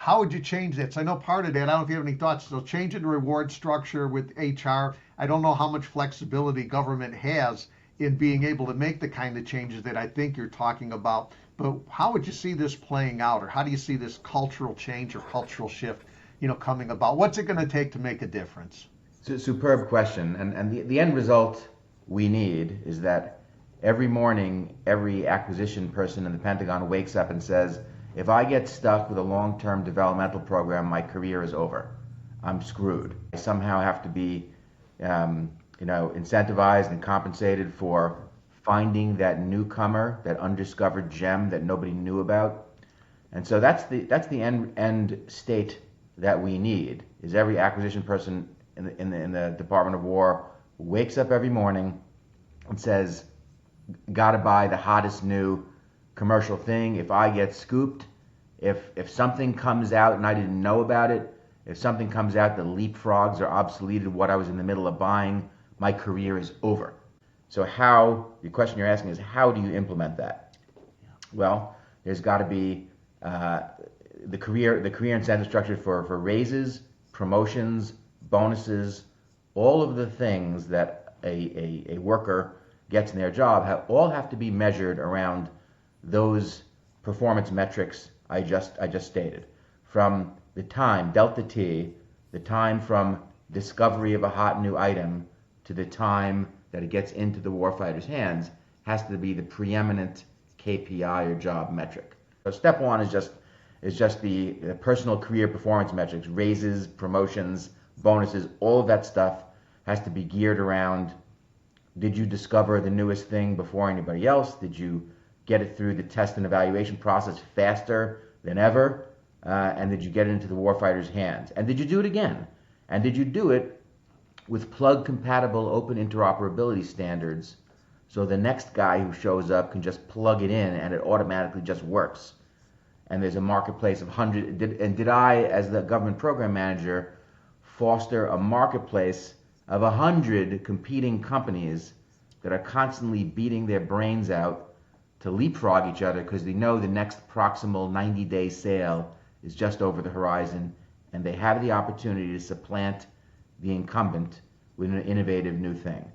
How would you change that? So I know part of that, I don't know if you have any thoughts. So changing the reward structure with HR, I don't know how much flexibility government has in being able to make the kind of changes that I think you're talking about. But how would you see this playing out, or how do you see this cultural change or cultural shift, coming about? What's it going to take to make a difference? Superb question. And the end result we need is that every morning, every acquisition person in the Pentagon wakes up and says, if I get stuck with a long-term developmental program, my career is over. I'm screwed. I somehow have to be, incentivized and compensated for finding that newcomer, that undiscovered gem that nobody knew about. And so that's the end state that we need. Is every acquisition person in the Department of War wakes up every morning and says, "Got to buy the hottest new commercial thing. If I get scooped, if something comes out and I didn't know about it, if something comes out that leapfrogs or obsoleted what I was in the middle of buying, my career is over." So the question you're asking is, how do you implement that? Well, there's got to be the career incentive structure for raises, promotions, bonuses, all of the things that a worker gets in their job all have to be measured around those performance metrics I just stated. From the time, delta T, the time from discovery of a hot new item to the time that it gets into the warfighter's hands has to be the preeminent KPI or job metric. So step one is just the personal career performance metrics, raises, promotions, bonuses, all of that stuff has to be geared around, did you discover the newest thing before anybody else? Did you get it through the test and evaluation process faster than ever? And did you get it into the warfighter's hands? And did you do it again? And did you do it with plug compatible open interoperability standards so the next guy who shows up can just plug it in and it automatically just works? And there's a marketplace of hundreds. Did I, as the government program manager, foster a marketplace of 100 competing companies that are constantly beating their brains out to leapfrog each other because they know the next proximal 90-day sale is just over the horizon, and they have the opportunity to supplant the incumbent with an innovative new thing.